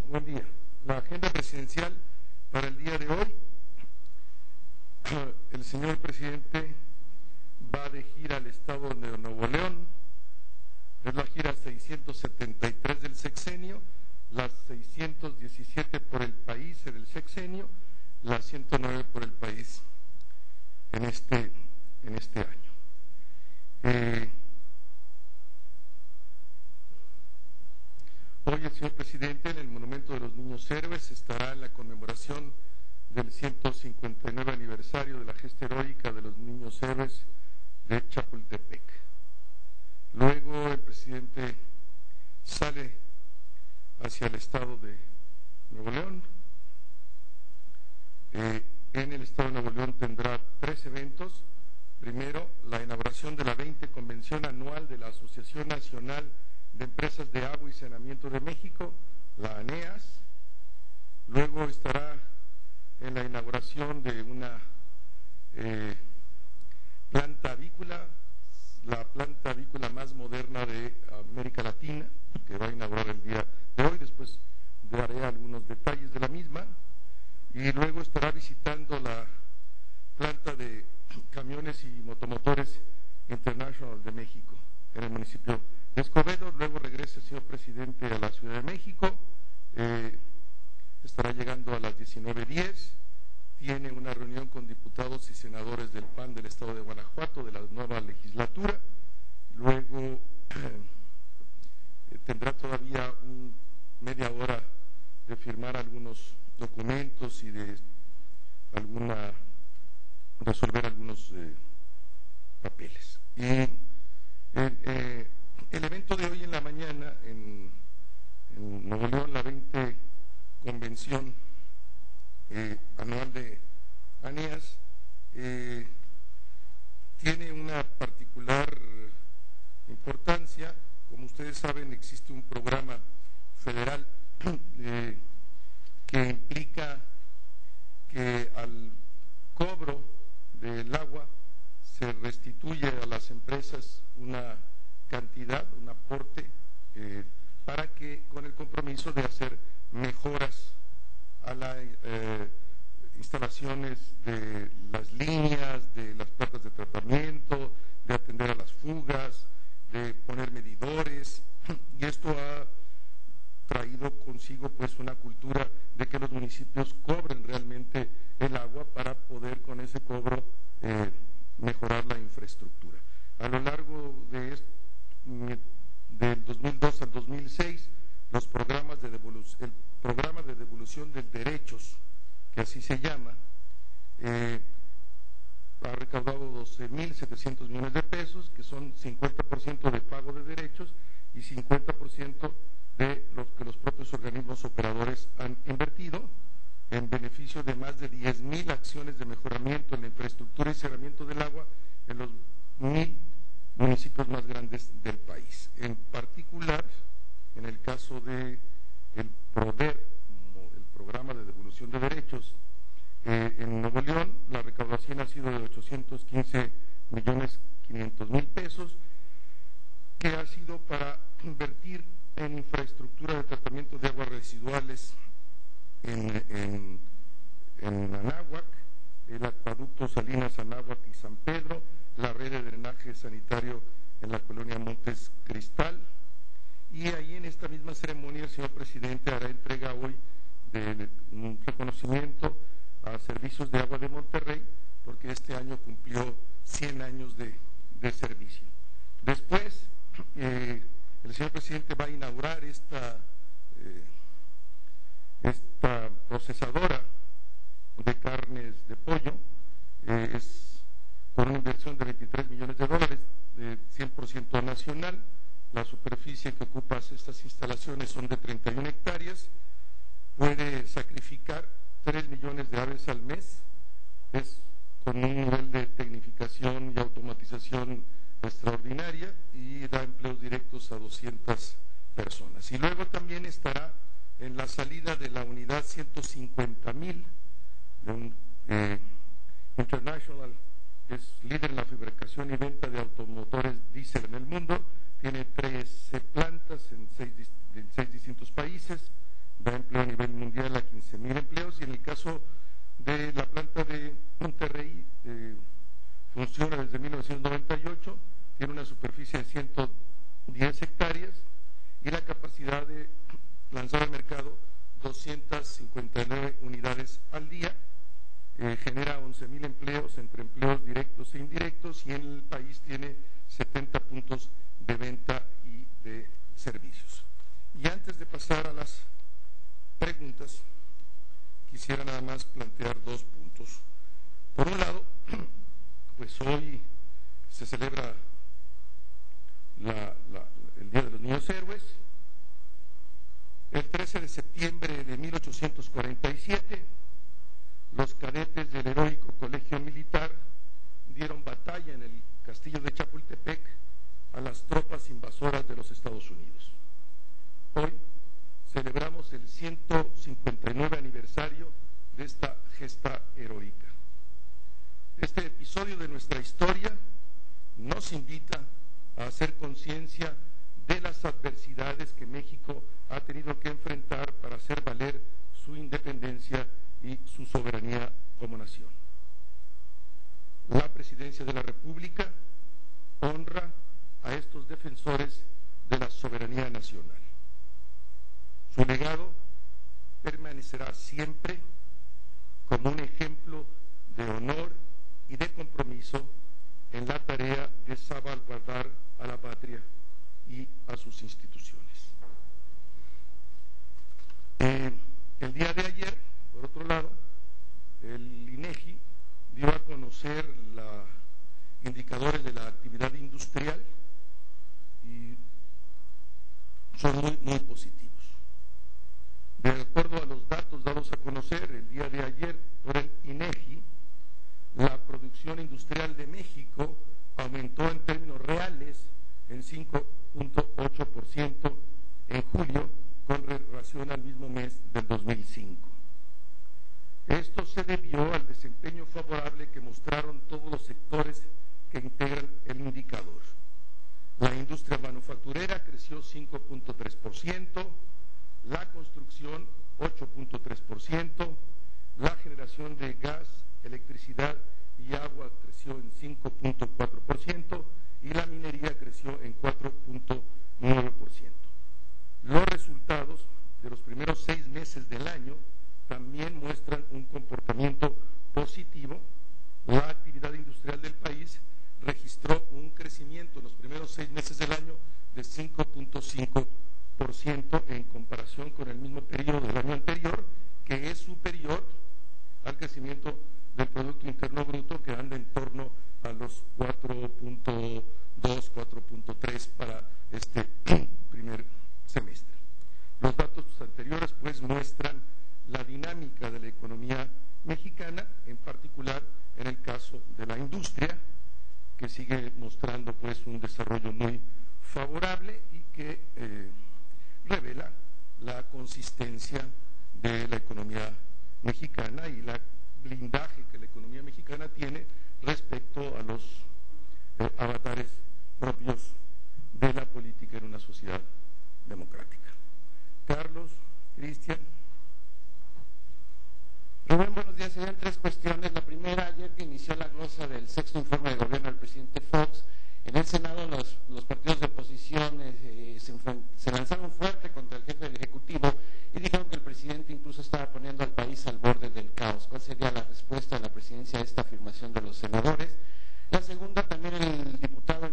Buen día. La agenda presidencial para el día de hoy, el señor presidente va de gira al estado de Nuevo León. Es la gira 673 del sexenio, las 617 por el país en el sexenio, las 109 por el país en este año. Hoy el señor presidente en el Monumento de los Niños Héroes estará en la conmemoración del 159 aniversario de la gesta heroica de los niños héroes de Chapultepec. Luego el presidente sale hacia el estado de Nuevo León. En el estado de Nuevo León tendrá 3 eventos. Primero, la inauguración de la 20 Convención Anual de la Asociación Nacional de Empresas de Agua y Saneamiento de México, la ANEAS. Luego estará en la inauguración de una planta avícola, la planta avícola más moderna de América Latina, que va a inaugurar el día de hoy. Después daré algunos detalles de la misma. Y luego estará visitando la planta de camiones y motomotores International de México en el municipio de Escobedo. Luego regresa el señor presidente a la Ciudad de México, estará llegando a las 19:10, tiene una reunión con diputados y senadores del PAN del estado de Guanajuato de la nueva legislatura. Luego tendrá todavía media hora de firmar algunos documentos y de resolver algunos papeles. Y el evento de hoy en la mañana en Nuevo León, la 20 Convención Anual de ANEAS, tiene una particular importancia. Como ustedes saben, existe un programa federal que implica que al cobro del agua se restituye a las empresas una cantidad, un aporte, para que, con el compromiso de hacer mejoras a las instalaciones de las líneas, de las plantas de tratamiento, de atender a las fugas, de poner medidores, y esto ha traído consigo pues una cultura de que los municipios cobren realmente el agua para poder con ese cobro mejorar la infraestructura. A lo largo del 2002 al 2006, el programa de devolución de derechos, que así se llama, ha recaudado 12.700 millones de pesos, que son 50% de pago de derechos y 50% de lo que los propios organismos operadores han invertido en beneficio de más de 10.000 acciones de mejoramiento en la infraestructura y saneamiento del agua en los 1.000 municipios más grandes del país. En particular, en el caso de el PRODER, como el programa de devolución de derechos, en Nuevo León la recaudación ha sido de 815.500.000 pesos, que ha sido para invertir en infraestructura de tratamiento de aguas residuales en Anáhuac, el acueducto Salinas Anáhuac y San Pedro, la red de drenaje sanitario en la colonia Montes Cristal. Y ahí en esta misma ceremonia el señor presidente hará entrega hoy de un reconocimiento a Servicios de Agua de Monterrey, porque este año cumplió 100 años de servicio. Después el señor presidente va a inaugurar esta procesadora de carnes de pollo, es con una inversión de $23 millones, de 100% nacional. La superficie que ocupa estas instalaciones son de 31 hectáreas, puede sacrificar 3 millones de aves al mes, es con un nivel de tecnificación y automatización extraordinaria y da empleos directos a 200 personas. Y luego también estará en la salida de la unidad 150.000 de un International, que es líder en la fabricación y venta de automotores diésel en el mundo, tiene 13 plantas en 6 distintos países, da empleo 1998, tiene una superficie de 110 hectáreas y la capacidad de lanzar al mercado 259 unidades al día. Genera 11,000 empleos entre empleos directos e indirectos y en el país tiene 70 puntos de venta y de servicios. Y antes de pasar a las preguntas, quisiera nada más plantear 2 puntos. Por un lado, pues hoy se celebra el Día de los Niños Héroes. El 13 de septiembre de 1847, los cadetes del heroico Colegio Militar dieron batalla en el castillo de Chapultepec a las tropas invasoras de los Estados Unidos. Hoy celebramos el 159 aniversario de esta gesta heroica. Este episodio de nuestra historia nos invita a hacer conciencia de las adversidades que México ha tenido que enfrentar para hacer valer su independencia y su soberanía como nación. La Presidencia de la República honra a estos defensores de la soberanía nacional. Su legado permanecerá siempre como un ejemplo de honor y de compromiso en la tarea de salvaguardar a la patria y a sus instituciones. El día de ayer, por otro lado, el INEGI dio a conocer los indicadores de la actividad industrial y son muy positivos. De acuerdo a los datos dados a conocer el día de ayer por el INEGI, la producción industrial de México aumentó en términos reales en 5.8% en julio con relación al mismo mes del 2005. Esto se debió al desempeño favorable que mostraron todos los sectores que integran el indicador. La industria manufacturera creció 5.3%, la construcción 8.3%, la generación de gas, electricidad y agua creció en 5.4% y la minería creció en 4.9%. Los resultados de los primeros 6 meses del año también muestran un comportamiento positivo. La actividad industrial del país registró un crecimiento en los primeros 6 meses del año de 5.5% en comparación con el mismo periodo del año anterior, que es superior al crecimiento del Producto Interno Bruto, que anda en torno a los 4.2, 4.3 para este primer semestre. Los datos anteriores pues muestran la dinámica de la economía mexicana, en particular en el caso de la industria, que sigue mostrando pues un desarrollo muy favorable y que revela la consistencia de la economía mexicana y la blindaje que la economía mexicana tiene respecto a los avatares propios de la política en una sociedad democrática. Carlos, Cristian. Rubén, buenos días. Serían 3 cuestiones. La primera, ayer que inició la glosa del 6º informe de gobierno del presidente Fox, en el Senado los partidos de oposición se lanzaron fuerte contra el jefe del Ejecutivo y dijeron que el presidente incluso estaba poniendo al país al borde del caos. ¿Cuál sería la respuesta de la presidencia a esta afirmación de los senadores? La segunda, también el diputado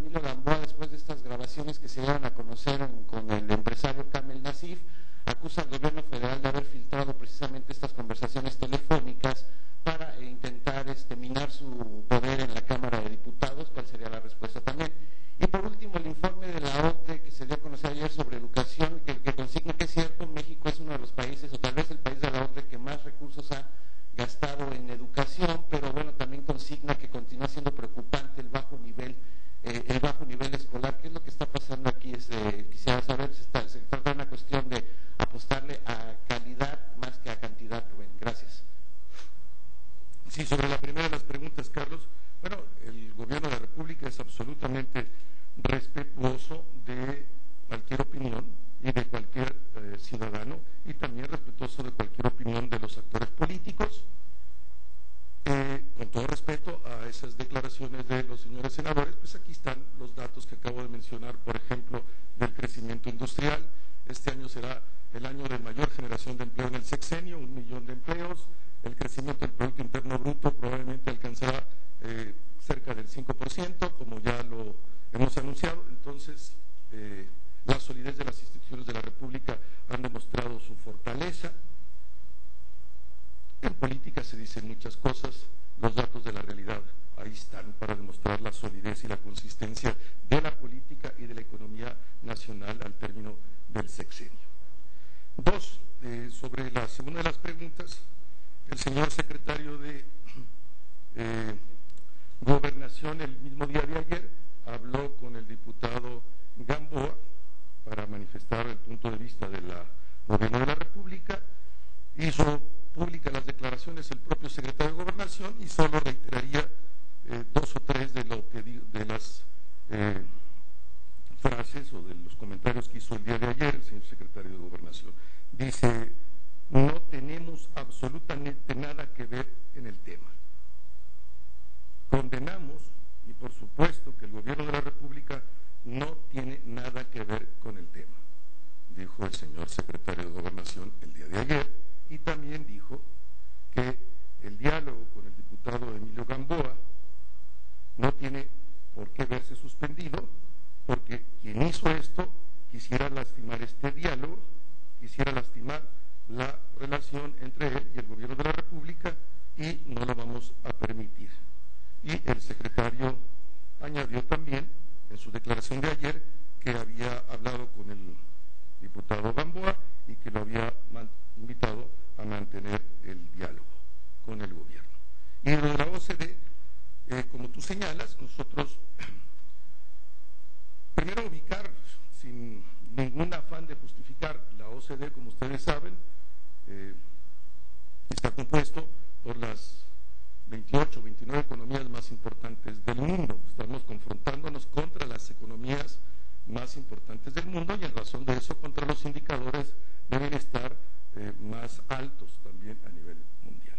aquí están los datos que acabo de mencionar, por ejemplo, del crecimiento industrial. Este año será el año de mayor generación de empleo en el sexenio, 1 millón de empleos. El crecimiento del Producto Interno Bruto probablemente alcanzará cerca del 5%, como ya lo hemos anunciado. Entonces, la solidez de las instituciones de la República han demostrado su fortaleza. En política se dicen muchas cosas, los datos de la realidad ahí están para demostrar la solidez y la consistencia de la política y de la economía nacional al término del sexenio. Dos, sobre la segunda de las preguntas, el señor secretario de Gobernación el mismo día de ayer habló con el diputado Gamboa para manifestar el punto de vista del Gobierno de la República. Hizo públicas las declaraciones el propio secretario de Gobernación y solo reiteraría 2 o 3 de las frases o de los comentarios que hizo el día de ayer el señor secretario de Gobernación. Dice: no tenemos absolutamente nada que ver en el tema. Condenamos, y por supuesto que el Gobierno de la República no tiene nada que ver con el tema, dijo el señor secretario de Gobernación el día de ayer, y también dijo que el diálogo con el diputado Emilio Gamboa no tiene por qué verse suspendido, porque quien hizo esto quisiera lastimar este diálogo, quisiera lastimar la relación entre él y el Gobierno de la República, y no lo vamos a permitir. Y el secretario añadió también en su declaración de ayer que había hablado con el diputado Gamboa y que lo había invitado a mantener el diálogo con el gobierno. Y lo de la OCDE, como tú señalas, nosotros primero ubicar, sin ningún afán de justificar, la OCDE, como ustedes saben, está compuesto por las 28, 29 economías más importantes del mundo. Estamos confrontándonos contra las economías más importantes del mundo y en razón de eso contra los indicadores de bienestar más altos también a nivel mundial.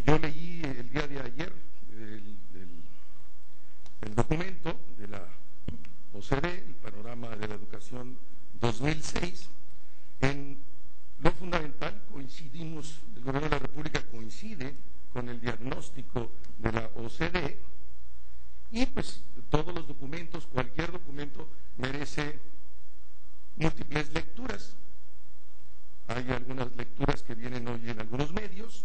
Yo leí el día de ayer el documento de la OCDE, el panorama de la educación 2006. En lo fundamental coincidimos, el Gobierno de la República coincide con el diagnóstico de la OCDE, y pues todos los documentos, cualquier documento merece múltiples lecturas. Hay algunas lecturas que vienen hoy en algunos medios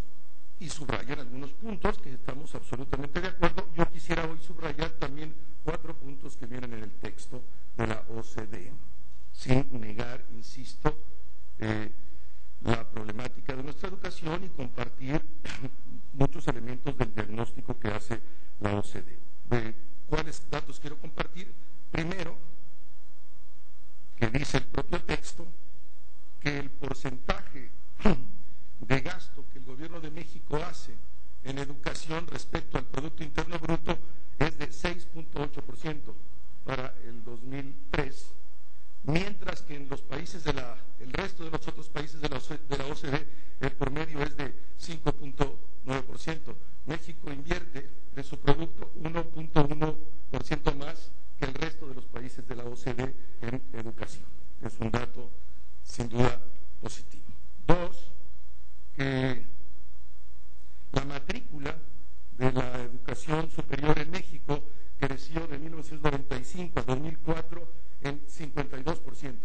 y subrayan algunos puntos que estamos absolutamente de acuerdo. Yo quisiera hoy subrayar también 4 puntos que vienen en el texto de la OCDE, sin negar, insisto, la problemática de nuestra educación y compartir muchos elementos del diagnóstico que hace la OCDE. ¿Cuáles datos quiero compartir? Primero, que dice el propio texto que el porcentaje de gasto que el Gobierno de México hace en educación respecto al Producto Interno Bruto es de 6.8% para el 2003, mientras que en los países el resto de los otros países de la OCDE el promedio es de 5.9%. México invierte de su producto 1.1% más que el resto de los países de la OCDE en educación. Es un dato sin duda positivo. 2, que la matrícula de la educación superior en México creció de 1995 a 2004 en 52%,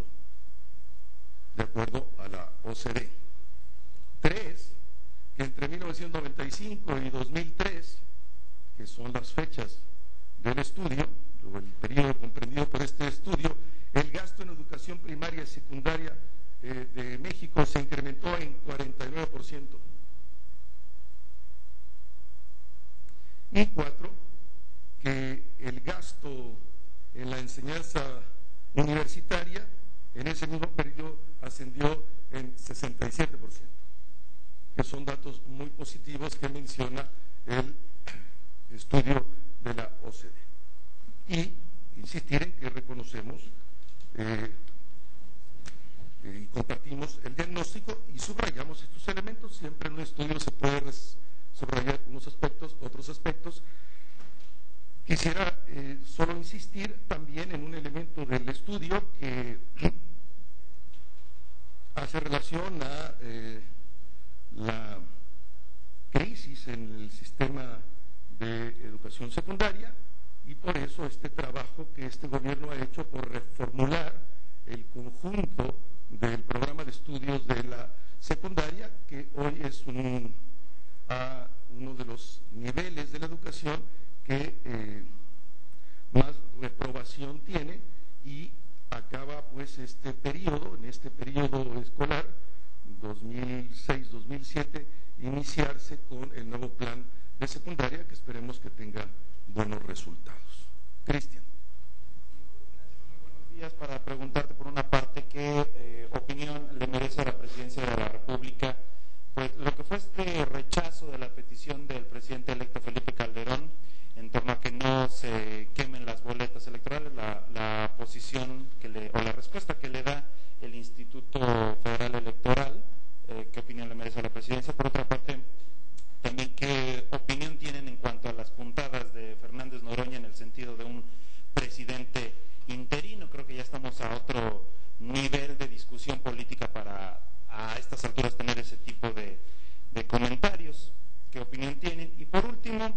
de acuerdo a la OCDE. 3, que entre 1995 y 2003, que son las fechas del estudio, o el periodo comprendido por este estudio, el gasto en educación primaria y secundaria de México se incrementó en 49%. Y 4, que el gasto en la enseñanza universitaria en ese mismo periodo ascendió en 67%, que son datos muy positivos que menciona el estudio de la OCDE. Y insistir en que reconocemos y compartimos el diagnóstico y subrayamos estos elementos. Siempre en un estudio se puede subrayar unos aspectos, otros aspectos, Quisiera solo insistir también en un elemento del estudio que hace relación a la crisis en el sistema de educación secundaria, y por eso este trabajo que este gobierno ha hecho por reformular el conjunto del programa de estudios de la secundaria, que hoy es uno de los niveles de la educación que más reprobación tiene, y acaba pues este periodo, en este periodo escolar 2006-2007, iniciarse con el nuevo plan de secundaria, que esperemos que tenga buenos resultados. Cristian. Muy buenos días. Para preguntarte por una parte, ¿qué opinión le merece a la Presidencia de la República pues lo que fue este rechazo de la petición del presidente electo Felipe Calderón en torno a que no se quemen las boletas electorales, la posición o la respuesta que le da el Instituto Federal Electoral? ¿Qué opinión le merece a la Presidencia? Por otra parte, también, ¿qué opinión tienen en cuanto a las puntadas de Fernández Noroña en el sentido de un presidente interino? Creo que ya estamos a otro nivel de discusión política para a estas alturas tener ese tipo de comentarios. ¿Qué opinión tienen? Y por último,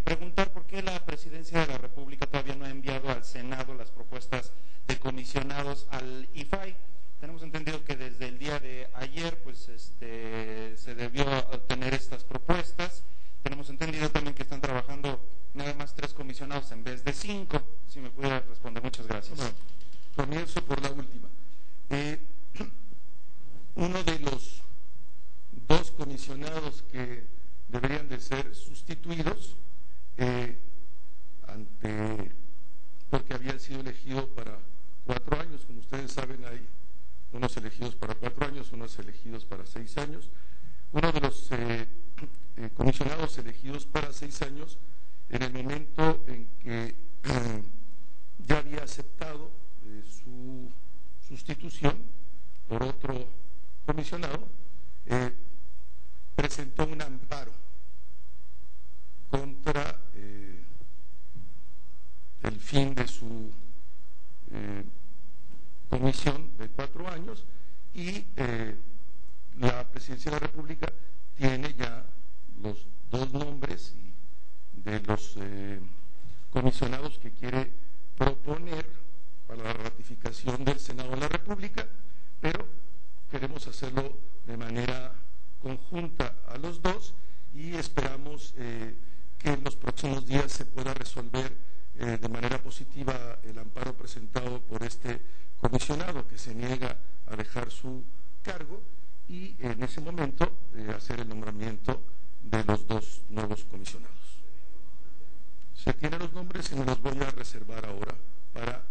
preguntar por qué la Presidencia de la República todavía no ha enviado al Senado las propuestas de comisionados al IFAI. Tenemos entendido que desde el día de ayer pues se debió tener estas propuestas. Tenemos entendido también que están trabajando nada más 3 comisionados en vez de 5. Si me pudiera responder, muchas gracias. Bueno, comienzo por la última. Uno de los 2 comisionados que deberían de ser sustituidos, porque habían sido elegidos para 4 años, como ustedes saben, hay unos elegidos para 4 años, unos elegidos para 6 años. Uno de los comisionados elegidos para 6 años, en el momento en que ya había aceptado su sustitución por otro comisionado, presentó un amparo contra el fin de su comisión de 4 años, y la Presidencia de la República tiene ya los 2 nombres de los comisionados que quiere proponer para la ratificación del Senado de la República, pero queremos hacerlo de manera conjunta a los 2, y esperamos que en los próximos días se pueda resolver de manera positiva el amparo presentado por este comisionado que se niega a dejar su cargo, y en ese momento hacer el nombramiento de los 2 nuevos comisionados. Se tienen los nombres y me los voy a reservar ahora para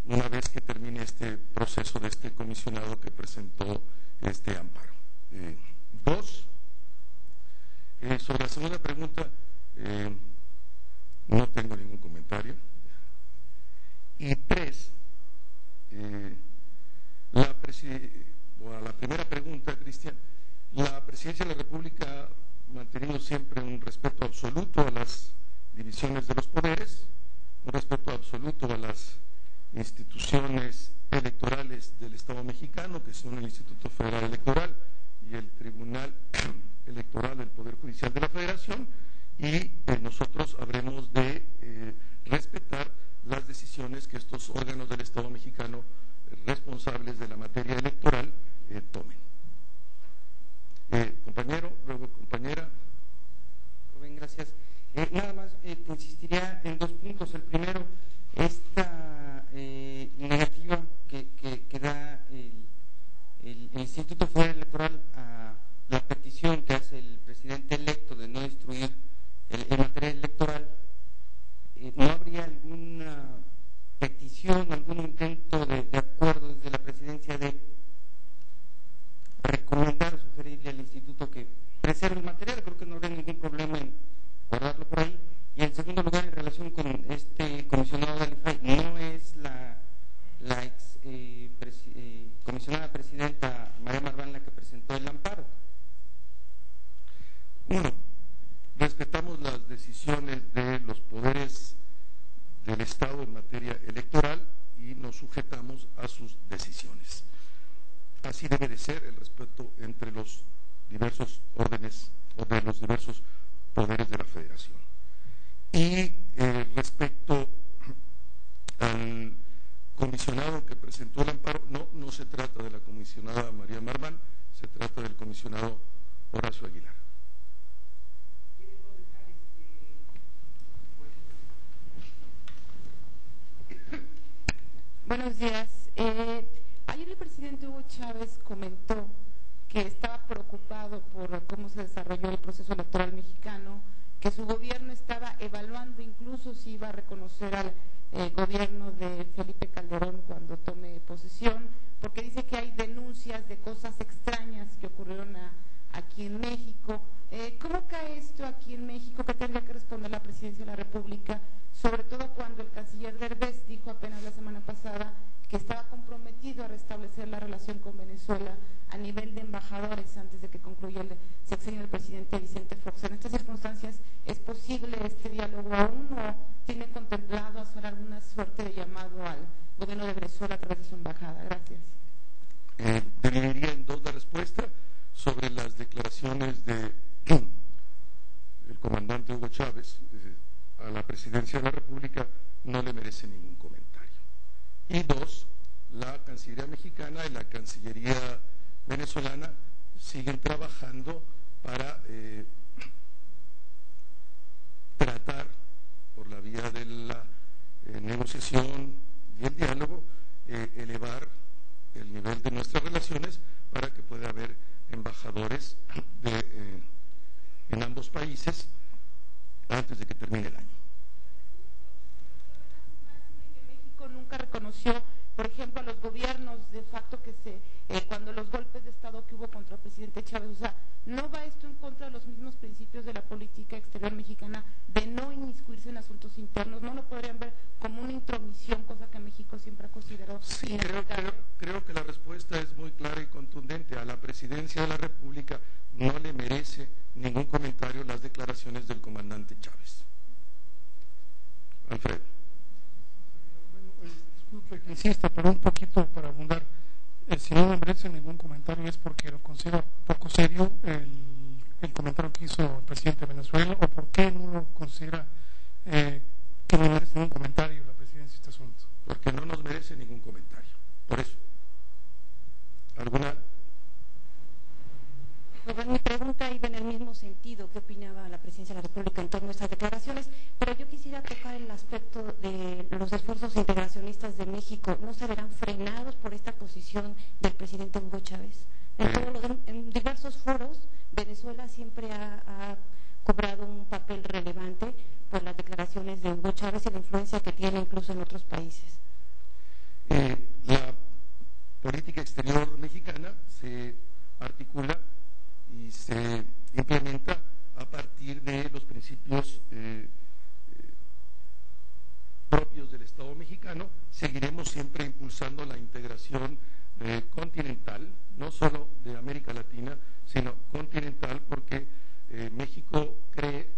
una vez que termine este proceso de este comisionado que presentó este amparo. 2, sobre la segunda pregunta, no tengo ningún comentario. Y 3, a la primera pregunta, Cristian, la Presidencia de la República ha mantenido siempre un respeto absoluto a las divisiones de los poderes, un respeto absoluto a las instituciones electorales del Estado mexicano, que son el Instituto Federal Electoral y el Tribunal Electoral del Poder Judicial de la Federación, y nosotros habremos de respetar las decisiones que estos órganos del Estado mexicano responsables de la materia electoral tomen. Compañero, luego compañera. Rubén, gracias. Nada más te insistiría en 2 puntos. El primero, esta negativa que da el Instituto Federal Electoral a la petición que hace el presidente electo de no destruir el material electoral. ¿No habría alguna petición, algún intento de acuerdo desde la Presidencia de recomendar o sugerirle al Instituto que preserve el material? Creo que no habría ningún problema en guardarlo por ahí. Y en segundo lugar, en relación con este comisionado del IFAI, ¿no es la ex comisionada presidenta María Marván la que presentó el amparo? Uno, respetamos las decisiones de del Estado en materia electoral y nos sujetamos a sus decisiones. Así debe de ser el respeto entre los diversos órdenes o de los diversos poderes de la Federación. Y respecto al comisionado que presentó el amparo, no se trata de la comisionada María Marván, se trata del comisionado Horacio Aguilar. Buenos días. Ayer el presidente Hugo Chávez comentó que estaba preocupado por cómo se desarrolló el proceso electoral mexicano, que su gobierno estaba evaluando incluso si iba a reconocer al gobierno de Felipe Calderón cuando tome posesión, porque dice que hay denuncias de cosas extrañas que ocurrieron aquí en México. ¿Cómo cae esto aquí en México? ¿Qué tendría que responder la Presidencia de la República? Sobre todo cuando el canciller Derbez dijo apenas la semana pasada que estaba comprometido a restablecer la relación con Venezuela a nivel de embajadores antes de que concluya el sexenio del presidente Vicente Fox. En estas circunstancias, ¿es posible este diálogo aún o tiene contemplado hacer alguna suerte de llamado al gobierno de Venezuela a través de su embajada? Gracias. Dividiría en dos la respuesta sobre las declaraciones de el comandante Hugo Chávez a la Presidencia de la República. No le merece ningún comentario. Y dos, la Cancillería mexicana y la Cancillería venezolana siguen trabajando para tratar por la vía de la negociación y el diálogo elevar el nivel de nuestras relaciones para que pueda haber embajadores en ambos países antes de que termine el año. México nunca reconoció, por ejemplo, a los gobiernos de facto que cuando los golpes de Estado que hubo contra el presidente Chávez, o sea, ¿no va esto en contra de los mismos principios de la política exterior mexicana de no inmiscuirse en asuntos internos? ¿No lo podrían ver como una intromisión, cosa que México siempre ha considerado? Sí, creo que la respuesta es muy clara y contundente. A la Presidencia de la República no le merece ningún comentario las declaraciones del comandante Chávez. Alfredo. Disculpe que insista, pero un poquito para abundar. Si no me merece ningún comentario es porque lo considero poco serio el comentario que hizo el presidente de Venezuela, o por qué no lo considera que no merece ningún comentario la presidencia de este asunto. Porque no nos merece ningún comentario. Por eso. ¿Alguna? Bueno, mi pregunta iba en el mismo sentido. ¿Qué opinaba la Presidencia de la República en torno a estas declaraciones? Pero yo quisiera tocar el aspecto de los esfuerzos integracionistas de México. ¿No se verán frenados por esta posición del presidente Hugo Chávez? En diversos foros, Venezuela siempre ha cobrado un papel relevante por las declaraciones de Hugo Chávez y la influencia que tiene incluso en otros países. La política exterior mexicana se articula y se implementa a partir de los principios propios del Estado mexicano. Seguiremos siempre impulsando la integración continental, no solo de América Latina, sino continental, porque México cree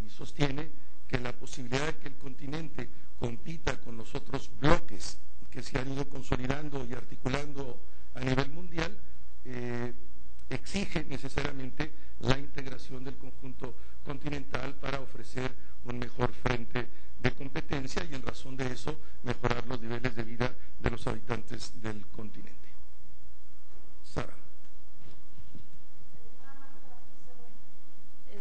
y sostiene que la posibilidad de que el continente compita con los otros bloques que se han ido consolidando y articulando a nivel mundial exige necesariamente la integración del conjunto continental para ofrecer un mejor frente de competencia y en razón de eso mejorar los niveles de vida de los habitantes del continente. Sara.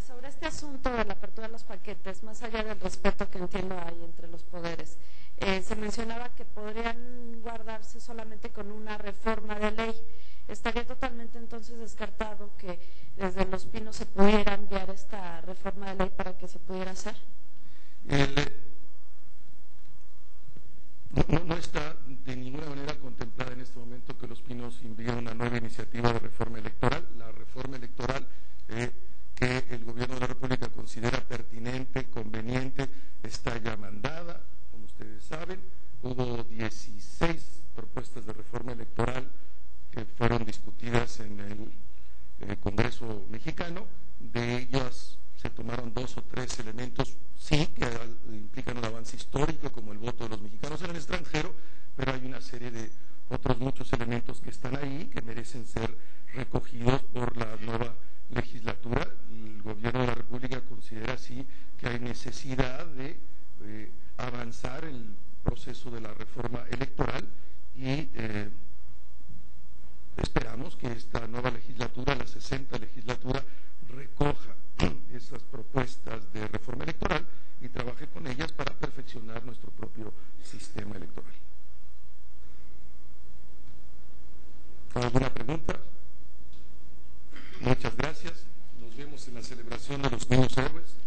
Sobre este asunto de la apertura de los paquetes, más allá del respeto que entiendo hay entre los poderes, se mencionaba que podrían guardarse solamente con una reforma de ley. ¿Estaría totalmente entonces descartado que desde Los Pinos se pudiera enviar esta reforma de ley para que se pudiera hacer? No está de ninguna manera contemplada en este momento que Los Pinos envíe una nueva iniciativa de reforma electoral. La reforma electoral que el gobierno de la República considera pertinente, conveniente, está ya mandada, como ustedes saben. Hubo 16 propuestas de reforma electoral que fueron discutidas en el Congreso mexicano. De ellas se tomaron 2 o 3 elementos, sí, que implican un avance histórico. histórico como el voto de los mexicanos en el extranjero, pero hay una serie de otros muchos elementos que están ahí que merecen ser recogidos por la nueva legislatura. El gobierno de la República considera así que hay necesidad de avanzar el proceso de la reforma electoral y esperamos que esta nueva legislatura, la 60ª legislatura, recoja esas propuestas de reforma electoral y trabaje con ellas para perfeccionar nuestro propio sistema electoral. ¿Alguna pregunta? Muchas gracias. Nos vemos en la celebración de los niños héroes.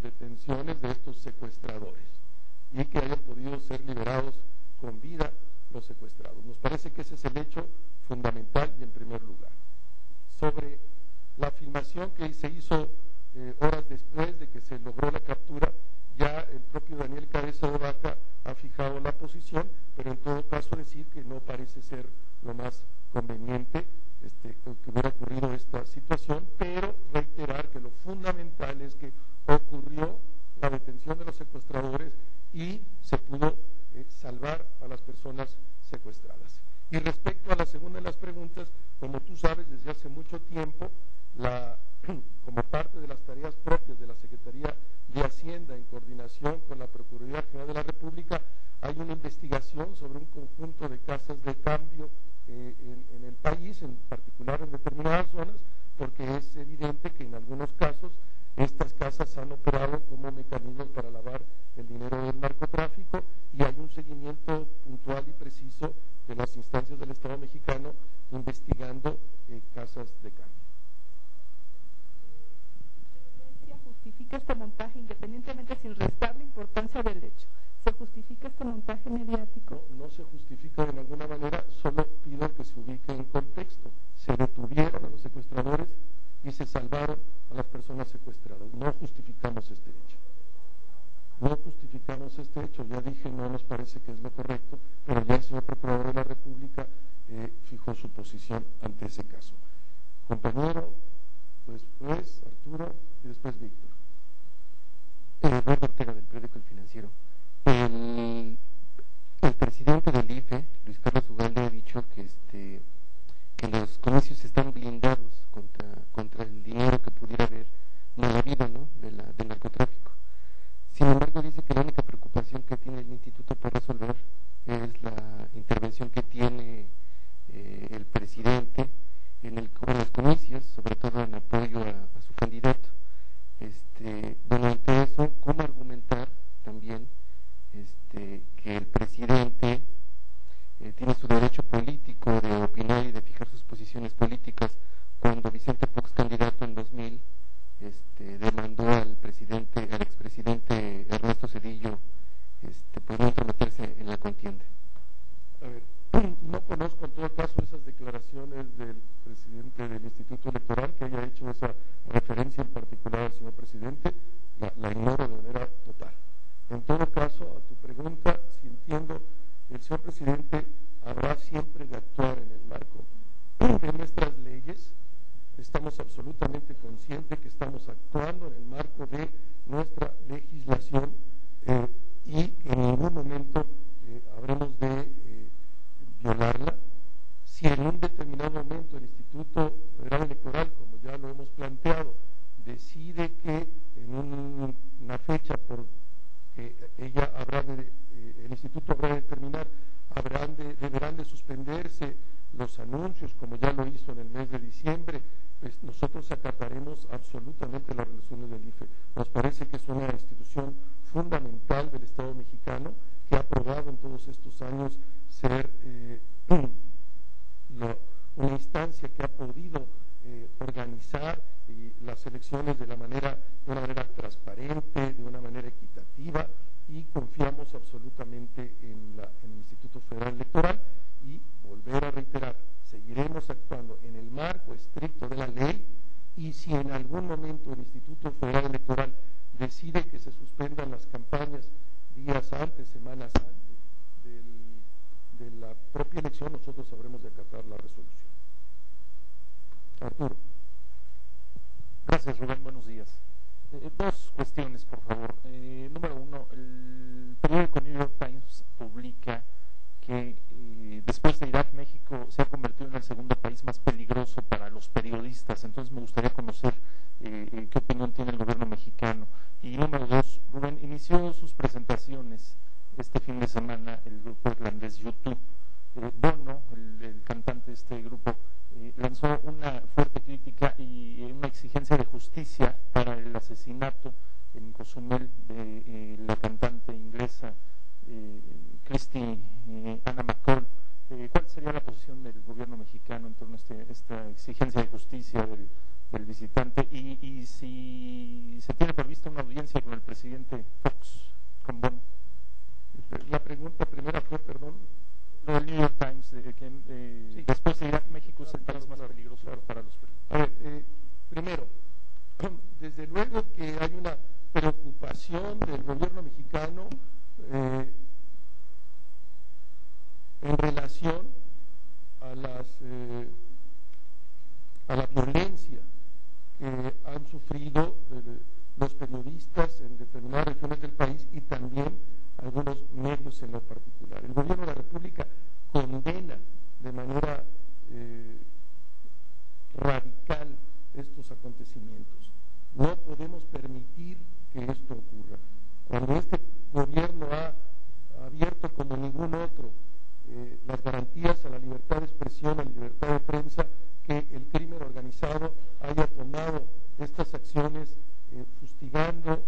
Detenciones de estos secuestradores y que hayan podido ser liberados con vida los secuestrados. Nos parece que ese es el hecho fundamental y en primer lugar. Sobre la filmación que se hizo horas después de que se logró la captura, ya el propio Daniel Cabeza de Vaca ha fijado la posición, pero en todo caso decir que no parece ser lo más conveniente que hubiera ocurrido esta situación, pero reiterar que lo fundamental es que ocurrió la detención de los secuestradores y se pudo salvar a las personas secuestradas. Y respecto a la segunda de las preguntas, como tú sabes, desde hace mucho tiempo, como parte de las tareas propias de la Secretaría de Hacienda en coordinación con la Procuraduría General de la República, hay una investigación sobre un conjunto de casas de cambio en el país, en particular en determinadas zonas, porque es evidente que en algunos casos estas casas han operado como mecanismos para lavar el dinero del narcotráfico y hay un seguimiento puntual y preciso de las instancias del Estado mexicano investigando casas de cambio. ¿Justifica este montaje independientemente sin restar la importancia del hecho? ¿Se justifica este montaje mediático? No se justifica de ninguna manera, solo pido que se ubique en contexto. Se detuvieron a los secuestradores y se salvaron a las personas secuestradas. No justificamos este hecho. No justificamos este hecho. Ya dije, no nos parece que es lo correcto, pero ya el señor Procurador de la República fijó su posición ante ese caso. Compañero, después Arturo y después Víctor. Eduardo Ortega, del periódico El Financiero. El presidente del IFE, Luis Carlos Ugalde, ha dicho que los comicios están blindados contra el dinero que pudiera haber mal habido, ¿no?, del narcotráfico. Sin embargo, dice que la única preocupación que tiene el instituto por resolver es la intervención que tiene el presidente en los comicios, sobre todo en apoyo a su candidato. Bueno, ante eso, ¿cómo argumentar también paso a tu pregunta, si entiendo, el señor presidente habrá siempre de actuar en el marco de nuestras leyes. Estamos absolutamente conscientes que estamos actuando en el marco de nuestra legislación y en ningún momento habremos de violarla. Si en un determinado momento el Instituto Federal Electoral, como ya lo hemos planteado, decide que en una fecha por que ella el Instituto habrá de determinar, deberán de suspenderse los anuncios, como ya lo hizo en el mes de diciembre, pues nosotros acataremos absolutamente las resoluciones del IFE. Nos parece que es una institución fundamental del Estado mexicano que ha probado en todos estos años ser una instancia que ha podido organizar las elecciones de una manera transparente, de una manera equitativa, y confiamos absolutamente en el Instituto Federal Electoral. Y volver a reiterar, seguiremos actuando en el marco estricto de la ley, y si en algún momento el Instituto Federal Electoral decide que se suspendan las campañas días antes, semanas antes de la propia elección, nosotros sabremos de acatar la resolución. Arturo. Gracias, Rubén, buenos días. Dos cuestiones, por favor. Número uno, el periódico New York Times publica que después de Irak, México se ha convertido en el segundo país más peligroso para los periodistas. Entonces me gustaría conocer qué opinión tiene el gobierno mexicano. Y número dos, Rubén, inició sus presentaciones este fin de semana el grupo irlandés U2. Bono, el cantante de este grupo, lanzó una fuerte crítica y una exigencia de justicia para el asesinato en Cozumel de la cantante inglesa Christy Anna McCall. ¿Cuál sería la posición del gobierno mexicano en torno a esta exigencia de justicia del visitante? Y si se tiene prevista una audiencia con el presidente Fox, con Bono. La pregunta primera fue, perdón. Lo del New York Times, sí. Después de Irak, México es el país más peligroso para los periodistas. A ver, primero, desde luego que hay una preocupación del gobierno mexicano en relación a la violencia que han sufrido los periodistas en determinadas regiones del país y también algunos medios en lo particular. El gobierno de la República condena de manera radical estos acontecimientos. No podemos permitir que esto ocurra. Cuando este gobierno ha abierto como ningún otro las garantías a la libertad de expresión, a la libertad de prensa, que el crimen organizado haya tomado estas acciones fustigando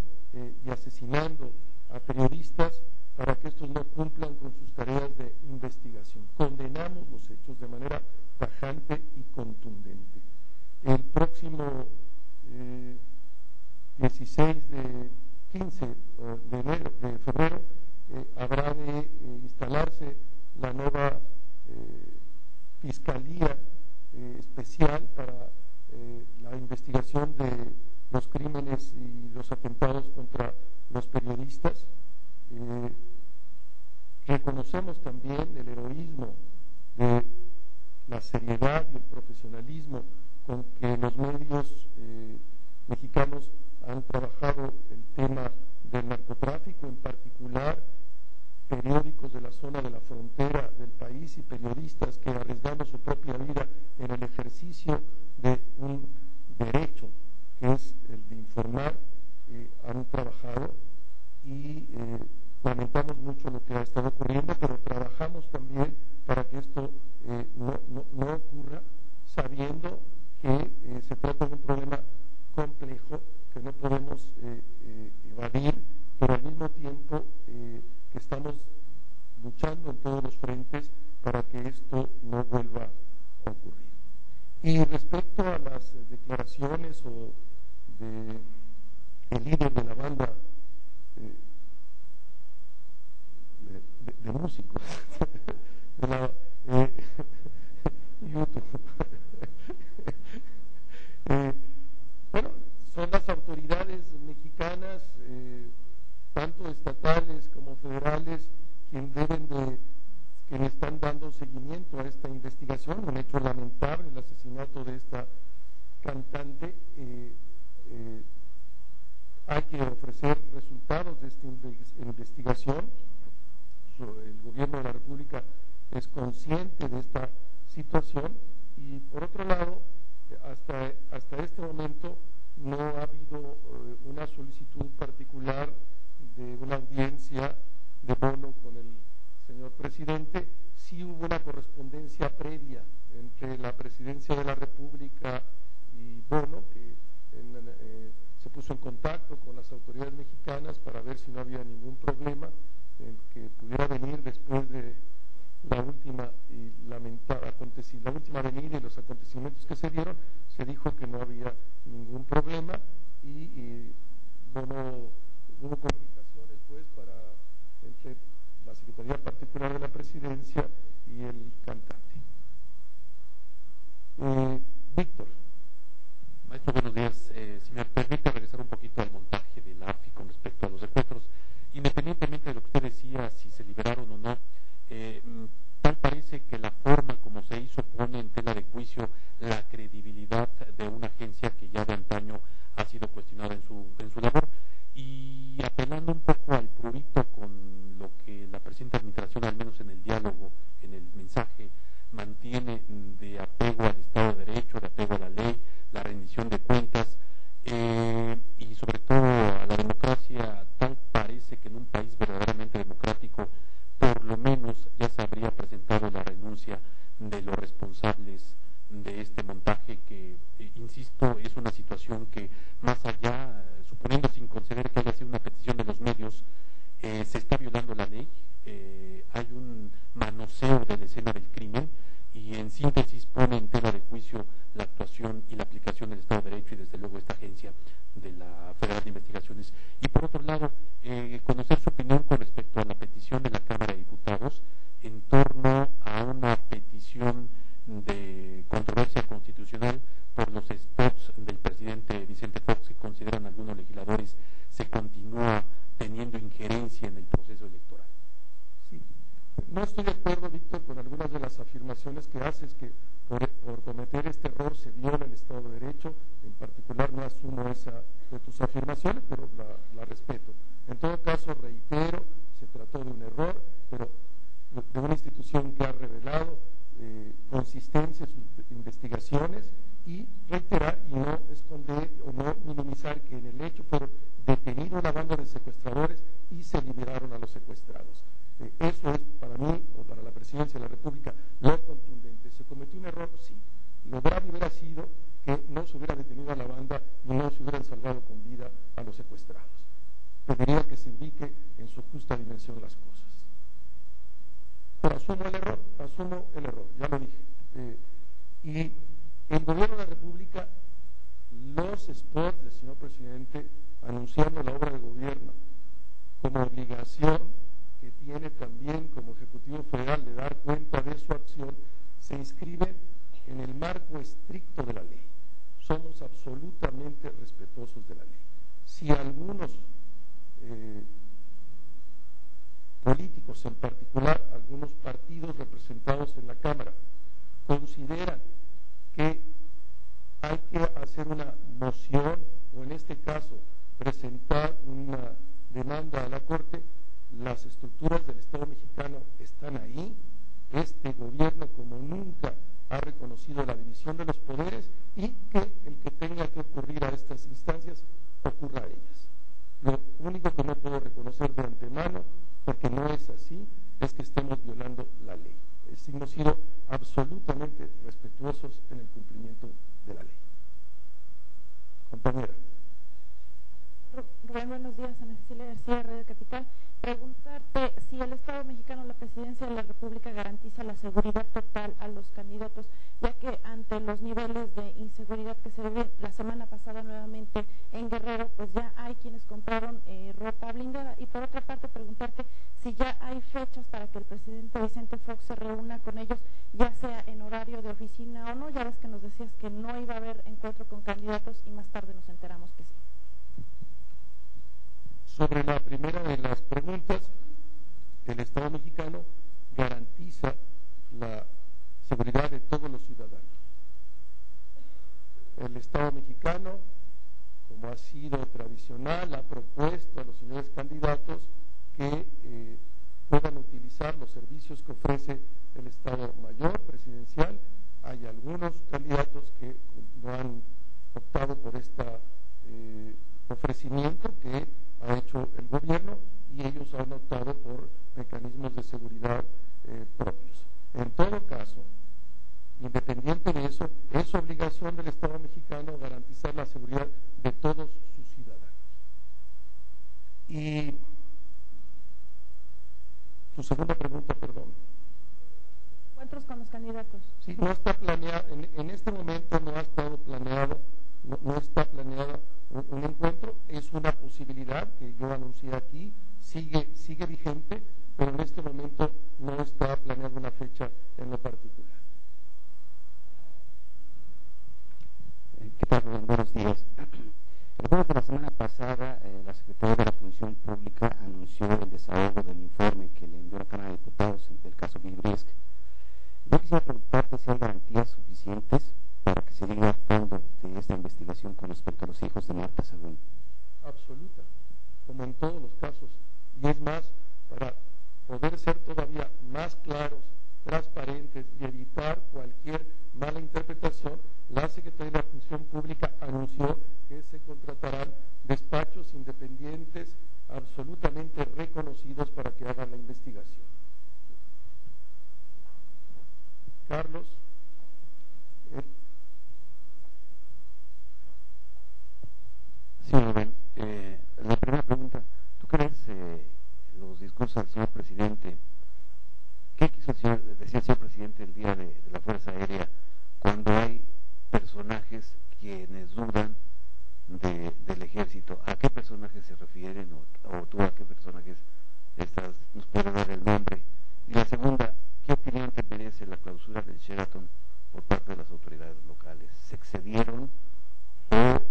y asesinando a periodistas para que estos no cumplan con sus tareas de investigación. Condenamos los hechos de manera tajante y contundente. El próximo 15 de febrero habrá de instalarse la nueva Fiscalía Especial para la investigación de los crímenes y los atentados contra los periodistas. Reconocemos también el heroísmo de la seriedad y el profesionalismo con que los medios mexicanos han trabajado el tema del narcotráfico, en particular periódicos de la zona de la frontera del país y periodistas que, arriesgando su propia vida en el ejercicio de un derecho que es el de informar, han trabajado y lamentamos mucho lo que ha estado ocurriendo, pero trabajamos también para que esto no ocurra, sabiendo que se trata de un problema complejo que no podemos evadir, pero al mismo tiempo que estamos luchando en todos los frentes para que esto no vuelva a ocurrir. Y respecto a las declaraciones del líder de la banda de músicos de la YouTube, bueno, son las autoridades mexicanas, tanto estatales como de quienes están dando seguimiento a esta investigación, un hecho lamentable, el asesinato de esta cantante. Hay que ofrecer resultados de esta investigación. El gobierno de la República es consciente de esta situación y, por otro lado, hasta este momento no ha habido una solicitud particular de una audiencia de Bono con el señor presidente. Sí hubo una correspondencia previa entre la Presidencia de la República y Bono, que se puso en contacto con las autoridades mexicanas para ver si no había ningún problema en que pudiera venir después de la última y la última venida y los acontecimientos que se dieron. Se dijo que no había ningún problema y bueno, hubo comunicaciones pues entre la Secretaría Particular de la Presidencia y el cantante. Víctor. Maestro, buenos días. Si me permite regresar un poquito al montaje de la AFI con respecto a los secuestros, independientemente de lo que usted decía, si se liberaron o no, tal parece que la forma como se hizo pone en tela de juicio la credibilidad de una agencia que ya de antaño ha sido cuestionada en su labor. Y apelando un poco al prurito con lo que la presente administración, al menos en el diálogo, en el mensaje, mantiene de apego al Estado de Derecho, de apego a la ley, la rendición de cuentas y sobre todo a la democracia, tal parece que en un país verdaderamente democrático por lo menos ya se habría presentado la renuncia de los responsables de este montaje que, insisto, es una situación que más allá, suponiendo sin considerar que haya sido una petición de los medios, se está violando la ley, hay un manoseo de la escena del crimen y en síntesis pone en tela de juicio la actuación y la aplicación del Estado de Derecho y desde luego esta agencia de la Federal de Investigaciones. Y por otro lado, conocer su opinión con respecto a la petición de la Cámara de Diputados en torno a una petición de controversia constitucional por los spots del presidente Vicente Fox, que consideran algunos legisladores se continúa teniendo injerencia en el proceso electoral. Sí. No estoy de acuerdo, Víctor, con algunas de las afirmaciones que haces, que por cometer este error se viola el Estado de Derecho. En particular no asumo esa de tus afirmaciones, pero la respeto. En todo caso, reitero, se trató de un error, pero de una institución que ha revelado consistencia en sus investigaciones, y reiterar y no esconder o no minimizar que en el hecho fueron detenidos una banda de secuestradores y se liberaron a los secuestrados. Eso es para mí o para la Presidencia de la República lo contundente. ¿Se cometió un error? Sí. Lo grave hubiera sido que no se hubiera detenido a la banda y no se hubieran salvado con vida a los secuestrados. Pediría que se ubique en su justa dimensión las cosas. Pero asumo el error, ya lo dije. Y el gobierno de la República, los spots del señor presidente anunciando la obra de gobierno como obligación que tiene también como Ejecutivo Federal de dar cuenta de su acción, se inscribe en el marco estricto de la ley. Somos absolutamente respetuosos de la ley. Si algunos políticos, en particular algunos partidos representados en la Cámara, consideran que hay que hacer una moción o en este caso presentar una demanda a la Corte, las estructuras del Estado mexicano están ahí. Este gobierno como nunca ha reconocido la división de los poderes y que el que tenga que ocurrir a estas instancias ocurra a ellas. Lo único que no puedo reconocer de antemano, porque no es así, es que estemos violando la ley. Hemos sido absolutamente respetuosos en el cumplimiento de la ley. Compañera. Rubén, buenos días. Ana Cecilia García, Radio Capital. Preguntarte si el Estado mexicano, la Presidencia de la República, garantiza la seguridad total a los candidatos, ya que ante los niveles de inseguridad que se viven la semana pasada nuevamente en Guerrero, pues ya hay quienes compraron ropa blindada. Y por otra parte, preguntarte si ya hay fechas para que el presidente Vicente Fox se reúna con ellos, ya sea en horario de oficina o no. Ya ves que nos decías que no iba a haber encuentro con candidatos y más tarde nos enteramos que sí. Sobre la primera de las preguntas, el Estado mexicano garantiza la seguridad de todos los ciudadanos. El Estado mexicano, como ha sido tradicional, ha propuesto a los señores candidatos que puedan utilizar los servicios que ofrece el Estado Mayor presidencial. Hay algunos candidatos que no han optado por este ofrecimiento que ha hecho el gobierno y ellos han optado por mecanismos de seguridad propios. En todo caso, independiente de eso, es obligación del Estado mexicano garantizar la seguridad de todos sus ciudadanos. Y su segunda pregunta, perdón. ¿Encuentros con los candidatos? Sí, no está planeado, en este momento no ha estado planeado, no está planeado un encuentro, es una posibilidad que yo anuncié aquí, sigue vigente, pero en este momento no está planeada una fecha en lo particular. ¿Qué tal? Buenos días. Recuerdo que la semana pasada la Secretaría de la Función Pública anunció el desahogo del informe que le envió a la Cámara de Diputados del caso Villbriesc. Yo quisiera preguntarte si hay garantías suficientes para que se llegue a fondo de esta investigación con respecto a los hijos de Marta Sagún. Absoluta, como en todos los casos. Y es más, para poder ser todavía más claros, transparentes y evitar cualquier mala interpretación, la Secretaría de la Función Pública anunció que se contratarán despachos independientes absolutamente reconocidos para que hagan la investigación. Carlos. Sí, Rubén. La primera pregunta, ¿tú crees los discursos del señor presidente? ¿Qué quiso decir el señor presidente el día de la Fuerza Aérea cuando hay personajes quienes dudan del ejército? ¿A qué personajes se refieren o tú a qué personajes nos puedes dar el nombre? Y la segunda, ¿qué opinión te merece la clausura del Sheraton por parte de las autoridades locales? ¿Se excedieron o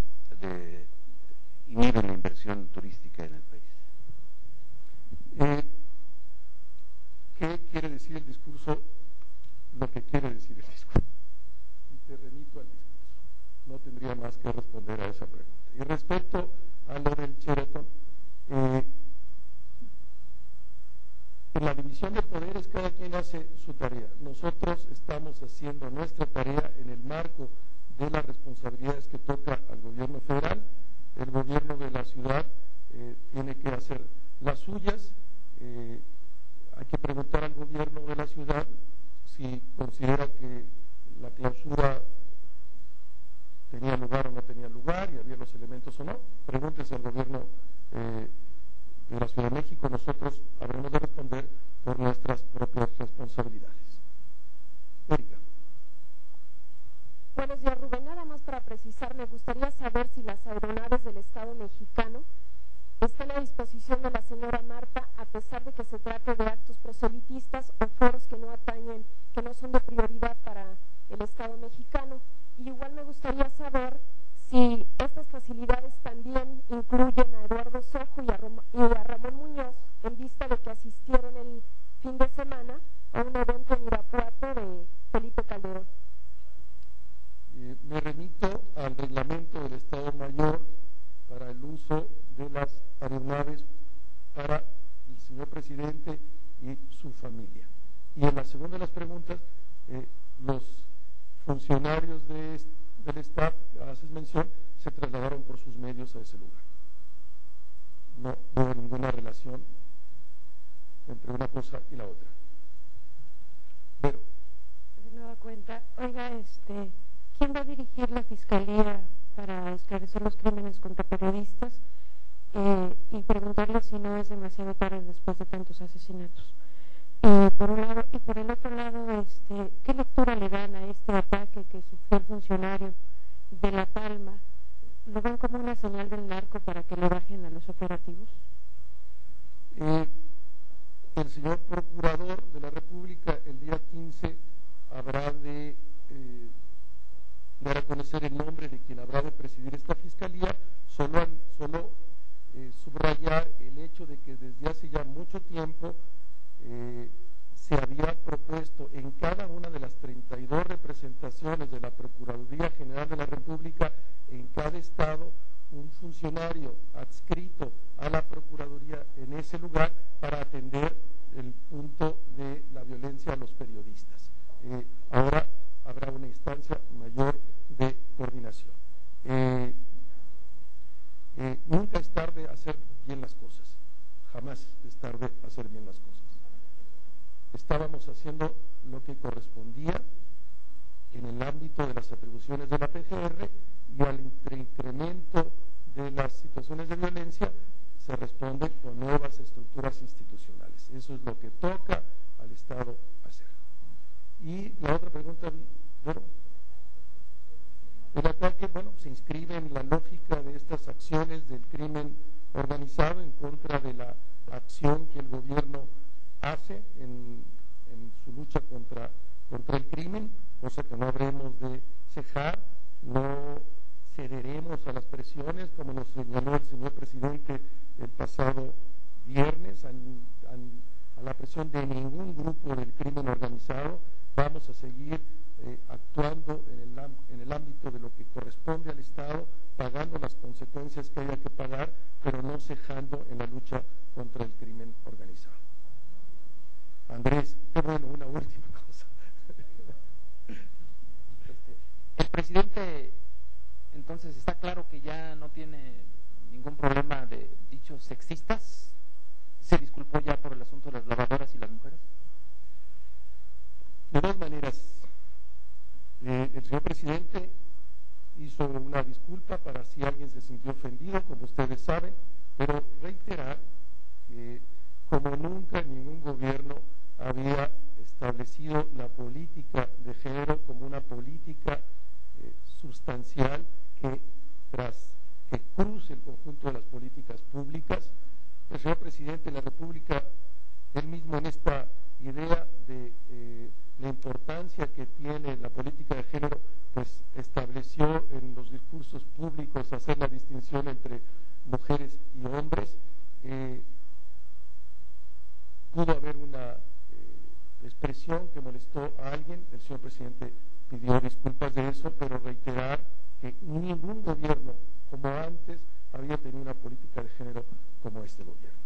inhiben la inversión turística en el país? ¿Qué quiere decir el discurso? Lo que quiere decir el discurso. Y te remito al discurso. No tendría más que responder a esa pregunta. Y respecto a lo del Sheraton, en la división de poderes cada quien hace su tarea. Nosotros estamos haciendo nuestra tarea en el marco de las responsabilidades que toca al gobierno federal. El gobierno de la ciudad tiene que hacer las suyas. Hay que preguntar al gobierno de la ciudad si considera que la clausura tenía lugar o no tenía lugar y había los elementos o no. Pregúntese al gobierno de la Ciudad de México. Nosotros habremos de responder por nuestras propias responsabilidades. Erika. Buenos días, Rubén. Nada más para precisar, me gustaría saber si las aeronaves del Estado mexicano están a disposición de la señora Marta, a pesar de que se trate de actos proselitistas o foros que no atañen, que no son de prioridad para el Estado mexicano. Y igual me gustaría saber si estas facilidades también incluyen a Eduardo Sojo y a Ramón Muñoz, en vista de que asistieron el fin de semana a un evento en Irapuato de Felipe Calderón. Me remito al reglamento del Estado Mayor para el uso de las aeronaves para el señor presidente y su familia. Y en la segunda de las preguntas, los funcionarios del staff, haces mención, se trasladaron por sus medios a ese lugar. No veo ninguna relación entre una cosa y la otra. Pero de nueva cuenta, oiga, ¿quién va a dirigir la fiscalía para esclarecer los crímenes contra periodistas? Y preguntarle si no es demasiado tarde después de tantos asesinatos. Por un lado, y por el otro lado, ¿qué lectura le dan a este ataque que sufrió el funcionario de La Palma? ¿Lo ven como una señal del narco para que le bajen a los operativos? El señor Procurador de la República el día 15 habrá de dar a conocer el nombre de quien habrá de presidir esta fiscalía. Solo subrayar el hecho de que desde hace ya mucho tiempo se había propuesto en cada una de las 32 representaciones de la Procuraduría General de la República en cada estado un funcionario adscrito a la Procuraduría en ese lugar para atender el punto de la violencia a los periodistas. Ahora habrá una instancia mayor de coordinación. Nunca es tarde hacer bien las cosas, jamás es tarde hacer bien las cosas. Estábamos haciendo lo que correspondía en el ámbito de las atribuciones de la PGR y al incremento de las situaciones de violencia se responde con nuevas estructuras institucionales. Eso es lo que toca al Estado hacer. Y la otra pregunta, bueno, el ataque, bueno, se inscribe en la lógica de estas acciones del crimen organizado en contra de la acción que el gobierno hace en su lucha contra el crimen, cosa que no habremos de cejar, no cederemos a las presiones, como nos señaló el señor presidente el pasado viernes, a la presión de ningún grupo del crimen organizado. Vamos a seguir actuando en el ámbito de lo que corresponde al Estado, pagando las consecuencias que haya que pagar, pero no cejando en la lucha contra el crimen organizado. Andrés, qué bueno, una última cosa. El presidente, entonces, está claro que ya no tiene ningún problema de dichos sexistas. ¿Se disculpó ya por el asunto de las lavadoras y las mujeres? De dos maneras. El señor presidente hizo una disculpa para si alguien se sintió ofendido, como ustedes saben, pero reiterar que como nunca ningún gobierno había establecido la política de género como una política sustancial que cruce el conjunto de las políticas públicas. El señor presidente de la República, él mismo en esta idea de la importancia que tiene la política de género, pues estableció en los discursos públicos hacer la distinción entre mujeres y hombres. Pudo haber una expresión que molestó a alguien, el señor presidente pidió disculpas de eso, pero reiterar que ningún gobierno como antes había tenido una política de género como este gobierno.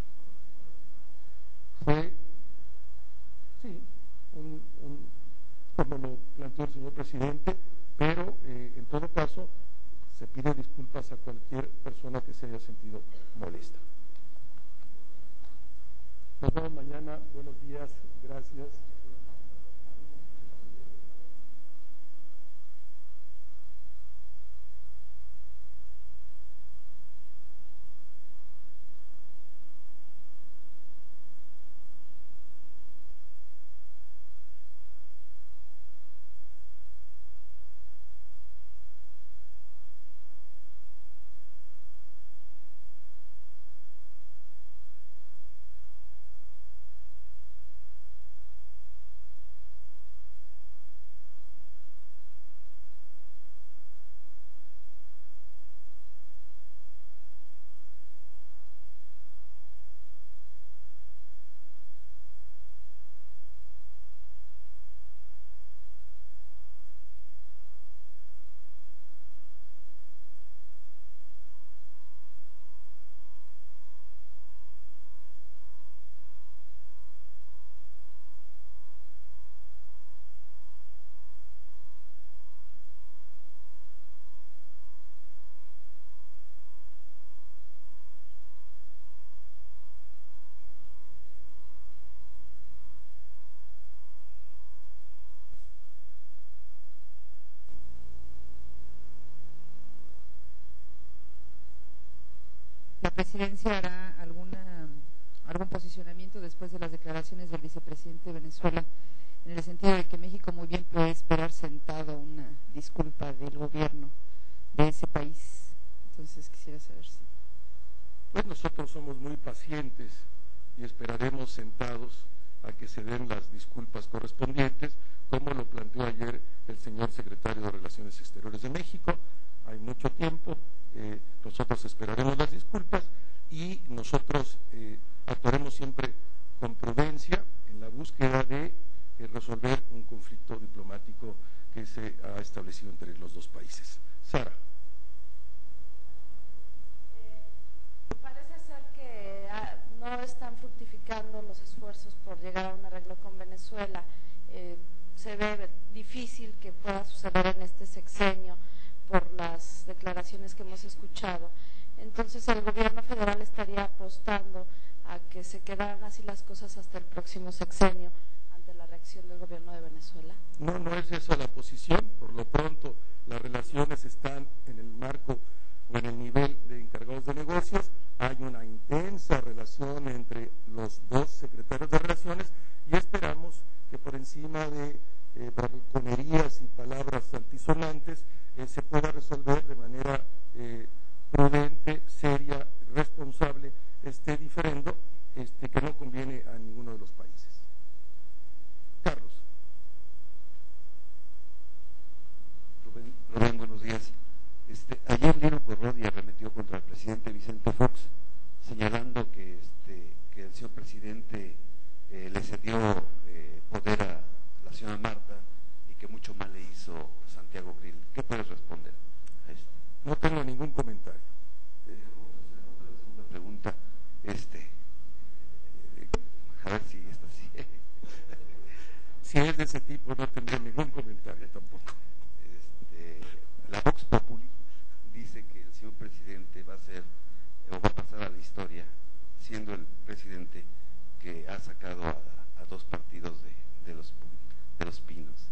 Fue, sí, como lo planteó el señor presidente, pero en todo caso se pide disculpas a cualquier persona que se haya sentido molesta. Nos vemos mañana, buenos días, gracias. ¿La presidencia hará algún posicionamiento después de las declaraciones del vicepresidente de Venezuela, en el sentido de que México muy bien puede esperar sentado una disculpa del gobierno de ese país? Entonces quisiera saber si... Pues nosotros somos muy pacientes y esperaremos sentados a que se den las disculpas correspondientes, como lo planteó ayer el señor secretario de Relaciones Exteriores de México. Hay mucho tiempo, nosotros esperaremos las disculpas y nosotros actuaremos siempre con prudencia en la búsqueda de resolver un conflicto diplomático que se ha establecido entre los dos países. Sara. Parece ser que no están fructificando los esfuerzos por llegar a un arreglo con Venezuela. Se ve difícil que pueda suceder en este sexenio por las declaraciones que hemos escuchado. Entonces el gobierno federal estaría apostando a que se quedaran así las cosas hasta el próximo sexenio ante la reacción del gobierno de Venezuela. No, no es esa la posición. Por lo pronto las relaciones están en el marco o en el nivel de encargados de negocios. Hay una intensa relación entre los dos secretarios de Relaciones y esperamos que por encima de balconerías y palabras altisonantes se pueda resolver de manera prudente, seria, responsable este diferendo que no conviene a ninguno de los países. Carlos. Rubén, buenos días. Ayer Lino Corrodi arremetió contra el presidente Vicente Fox, señalando que el señor presidente le cedió poder a la señora Marta y que mucho mal le hizo Santiago Krill. ¿Qué puedes responder a esto? No tengo ningún comentario. Otra segunda pregunta, a ver si esta sí. Si es de ese tipo, no tendré ningún comentario tampoco. La Vox Populi dice que el señor presidente va a pasar a la historia siendo el presidente que ha sacado a dos partidos de los pinos,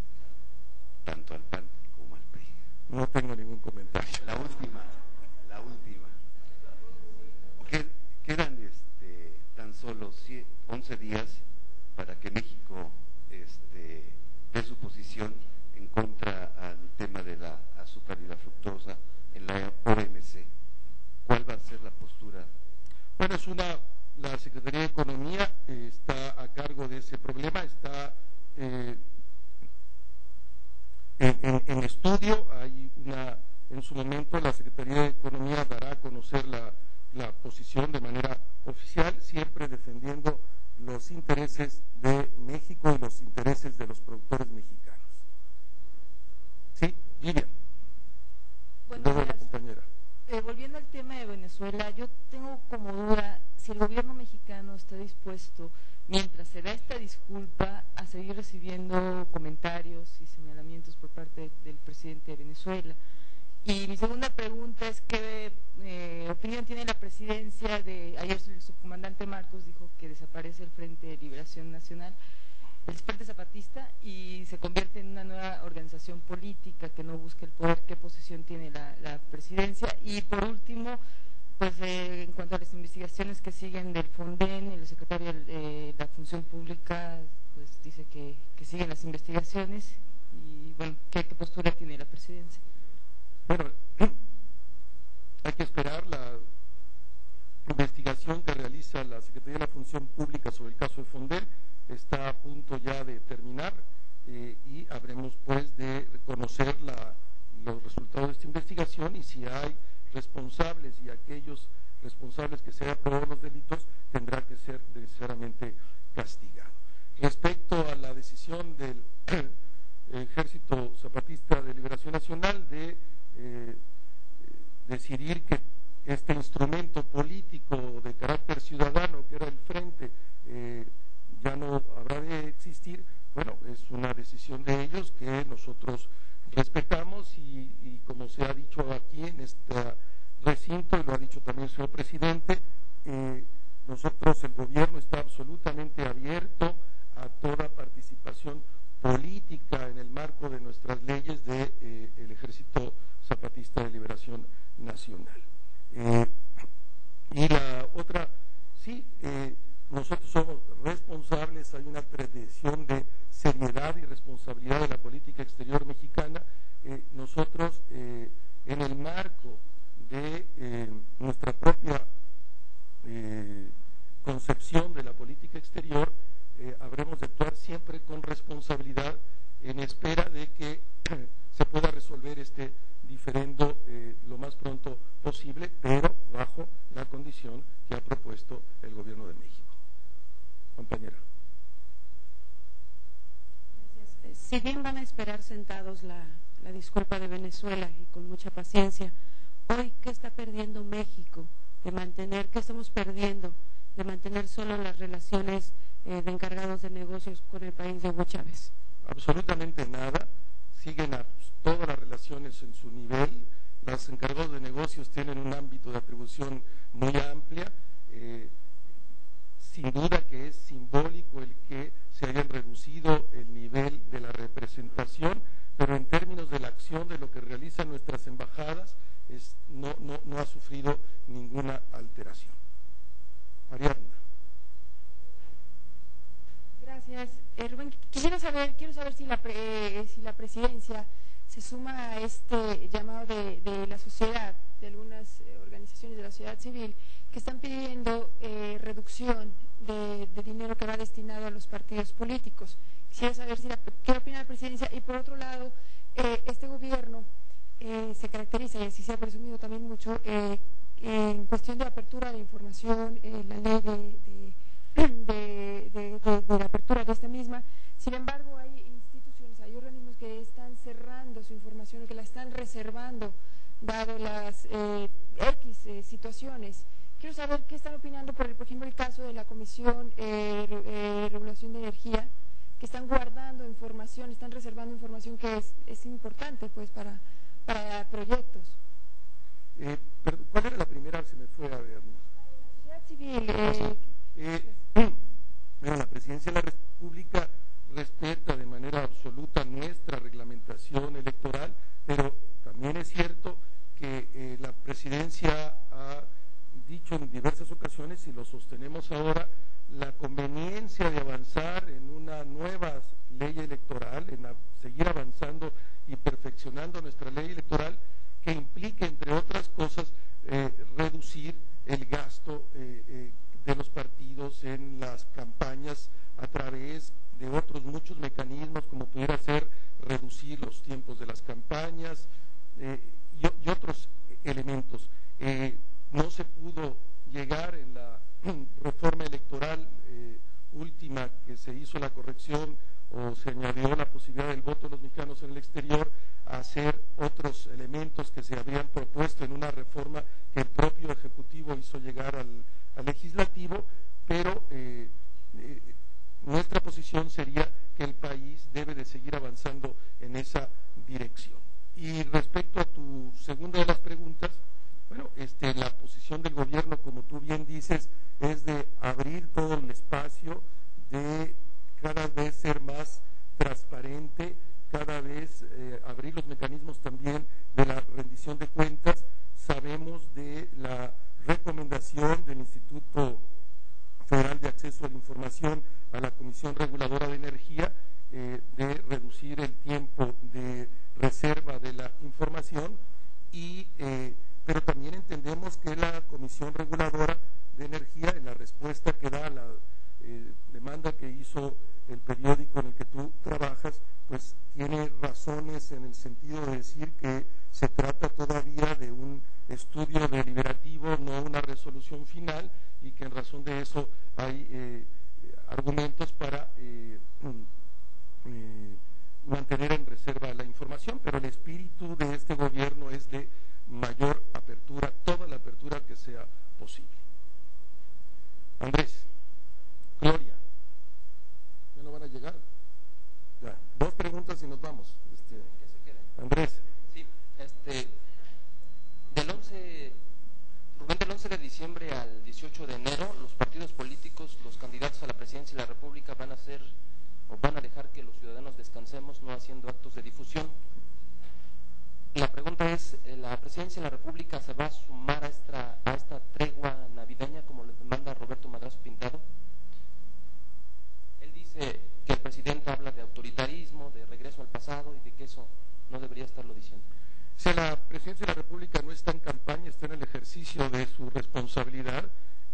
tanto al PAN como al PRI. No tengo ningún comentario. La última. Quedan tan solo 11 días para que México dé su posición en contra al tema de la azúcar y la fructosa en la OMC. ¿Cuál va a ser la postura? Bueno, la Secretaría de Economía está a cargo de ese problema, está en estudio. En su momento la Secretaría de Economía dará a conocer la posición de manera oficial, siempre defendiendo los intereses de México y los intereses de los productores mexicanos. Sí, Vivian. Buenos días. La compañera. Volviendo al tema de Venezuela, yo tengo como duda si el gobierno mexicano está dispuesto, mientras se da esta disculpa, a seguir recibiendo comentarios y señalamientos por parte del presidente de Venezuela. Y mi segunda pregunta es qué opinión tiene la presidencia de, ayer el subcomandante Marcos dijo que desaparece el Frente de Liberación Nacional, el Frente Zapatista, y se convierte en una nueva organización política que no busca el poder. ¿Qué posición tiene la presidencia? Y por último, pues en cuanto a las investigaciones que siguen del Fonden, el secretario de la Función Pública pues dice que siguen las investigaciones, y bueno, ¿qué postura tiene la presidencia? Bueno, hay que esperar la investigación que realiza la Secretaría de la Función Pública sobre el caso de Fonden. Está a punto ya de terminar y habremos pues de conocer los resultados de esta investigación, y si hay responsables y aquellos responsables que se hayan probado los delitos tendrá que ser necesariamente castigado. Respecto a la decisión del Ejército Zapatista de Liberación Nacional de decidir que este instrumento político de carácter ciudadano que era el Frente ya no habrá de existir, bueno, es una decisión de ellos que nosotros respetamos y como se ha dicho aquí en este recinto, y lo ha dicho también el señor presidente, nosotros, el gobierno, está absolutamente abierto a toda participación política en el marco de nuestras leyes del Ejército Zapatista de Liberación Nacional. Y la otra, sí, nosotros somos responsables, hay una tradición de seriedad y responsabilidad de la política exterior mexicana. si bien van a esperar sentados la disculpa de Venezuela y con mucha paciencia, hoy, ¿qué está perdiendo México de mantener, qué estamos perdiendo de mantener solo las relaciones de encargados de negocios con el país de Hugo Chávez? Absolutamente nada, siguen todas las relaciones en su nivel, los encargados de negocios tienen un ámbito de atribución muy amplia, sin duda que es simbólico el que se hayan reducido el nivel de la representación, pero en términos de la acción de lo que realizan nuestras embajadas, no ha sufrido ninguna alteración. Ariadna. Gracias. Rubén, quiero saber si la presidencia se suma a este llamado de la sociedad, de algunas organizaciones de la sociedad civil, que están pidiendo reducción de dinero que va destinado a los partidos políticos. Quisiera saber qué opina la presidencia. Y por otro lado, este gobierno se caracteriza, y así se ha presumido también mucho, en cuestión de apertura de información, la ley de la apertura de esta misma. Sin embargo, hay instituciones, hay organismos que están cerrando su información, que la están reservando, dado las situaciones. Quiero saber qué están opinando, por ejemplo, el caso de la Comisión de Regulación de Energía, que están guardando información, están reservando información que es importante pues para proyectos. ¿Cuál era la primera? Se me fue a ver. La sociedad civil. La Presidencia de la República respeta de manera absoluta nuestra reglamentación electoral, pero también es cierto que la Presidencia ha dicho en diversas ocasiones, y lo sostenemos ahora, la conveniencia de avanzar en una nueva ley electoral, en seguir avanzando y perfeccionando nuestra ley electoral, que implique, entre otras cosas, reducir el gasto de los partidos en las campañas a través de otros muchos mecanismos, como pudiera ser reducir los tiempos de las campañas y otros elementos. No se pudo llegar en la reforma electoral última que se hizo la corrección o se añadió la posibilidad del voto de los mexicanos en el exterior, a hacer otros elementos que se habían propuesto en una reforma que el propio Ejecutivo hizo llegar al Legislativo, pero nuestra posición sería que el país debe de seguir avanzando en esa dirección. Y respecto a tu segunda de las preguntas, bueno, la posición del gobierno, como tú bien dices, es de abrir todo el espacio, de cada vez ser más transparente, cada vez abrir los mecanismos también de la rendición de cuentas. Sabemos de la recomendación del Instituto Federal de Acceso a la Información a la Comisión Reguladora de Energía de reducir el tiempo de reserva de la información, pero también entendemos que la Comisión Reguladora de Energía, en la respuesta que da a la demanda que hizo el periódico en el que tú trabajas, pues tiene razones en el sentido de decir que se trata todavía de un estudio deliberativo, no una resolución final, y que en razón de eso hay argumentos para mantener en reserva la información, pero el espíritu de este gobierno es de mayor apertura, toda la apertura que sea posible. Andrés, Gloria, ¿ya no van a llegar? Ya, 2 preguntas y nos vamos. Que se queden. Andrés. Sí, Rubén, del 11 de diciembre al 18 de enero, los partidos políticos, los candidatos a la presidencia de la República van a dejar que los ciudadanos descansemos, no haciendo actos de difusión. La pregunta es, ¿la presidencia de la República se va a sumar a esta tregua navideña, como le demanda Roberto Madrazo Pintado? Él dice que el presidente habla de autoritarismo, de regreso al pasado, y de que eso no debería estarlo diciendo. Si la presidencia de la República no está en campaña, está en el ejercicio de su responsabilidad.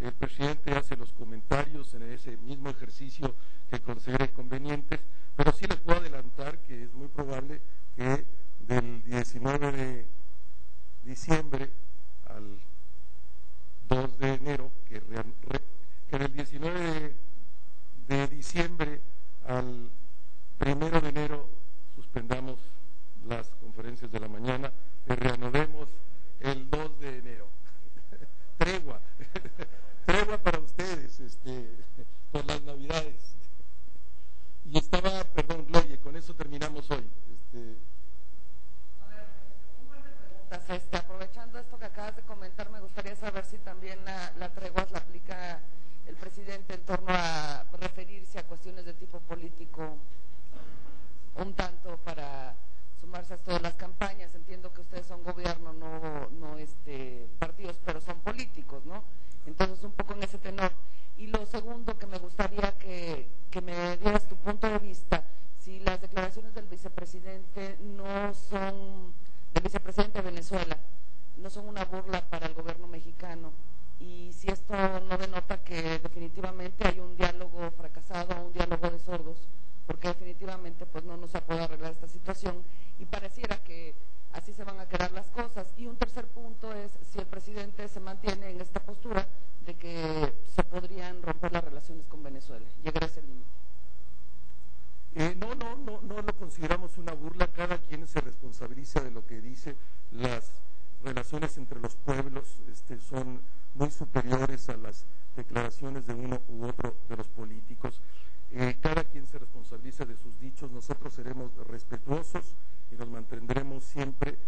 El presidente hace los comentarios en ese mismo ejercicio que considere convenientes, pero sí les puedo adelantar que es muy probable que del 19 de diciembre al 2 de enero, que del 19 de diciembre al 1 de enero sordo de sordos, porque definitivamente pues no nos ha podido arreglar esta situación y pareciera que así se van a quedar las cosas. Y un tercer punto es si el presidente se mantiene en esta postura de que se podrían romper las relaciones con Venezuela, llegar a ese límite. No lo consideramos una burla. Cada quien se responsabiliza de lo que dice. Las relaciones entre los pueblos son muy superiores a las declaraciones de uno u otro de los políticos. Cada quien se responsabiliza de sus dichos. Nosotros seremos respetuosos y nos mantendremos siempre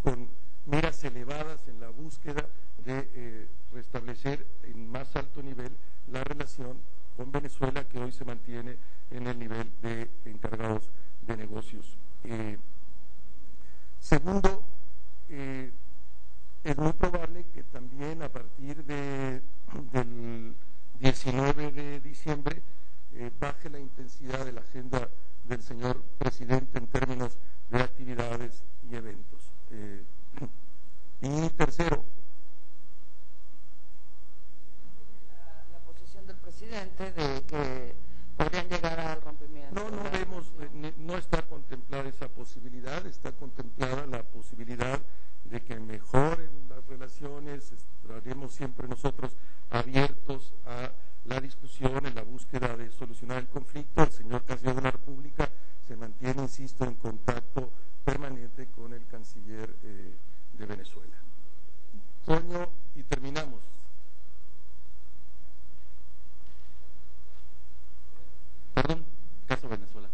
con miras elevadas en la búsqueda de restablecer en más alto nivel la relación con Venezuela, que hoy se mantiene en el nivel de encargados de negocios. Segundo, es muy probable que también a partir del 19 de diciembre baje la intensidad de la agenda del señor presidente en términos de actividades y eventos. Y tercero, la posición del presidente de que podrían llegar al rompimiento. No está contemplada esa posibilidad. Está contemplada la posibilidad de que mejoren las relaciones. Estaremos siempre nosotros abiertos a la discusión, en la búsqueda de solucionar el conflicto. El señor canciller de la República se mantiene, insisto, en contacto permanente con el canciller de Venezuela. Toño, y terminamos. Perdón, caso Venezuela.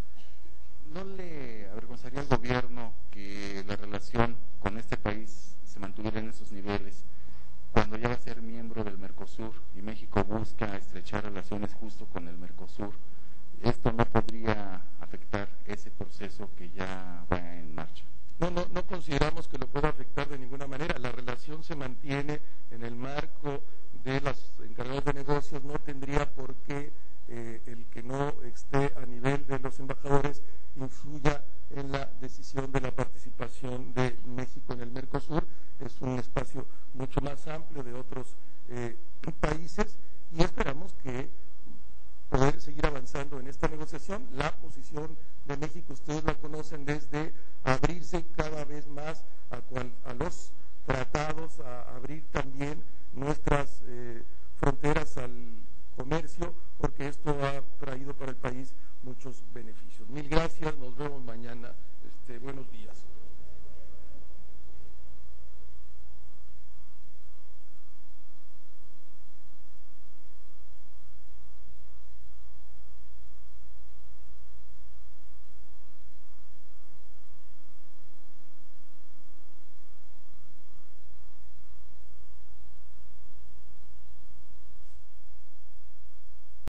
¿No le avergonzaría al gobierno que la relación con este país se mantuviera en esos niveles cuando ya va a ser miembro del Mercosur y México busca estrechar relaciones justo con el Mercosur? ¿Esto no podría afectar ese proceso que ya va en marcha? No consideramos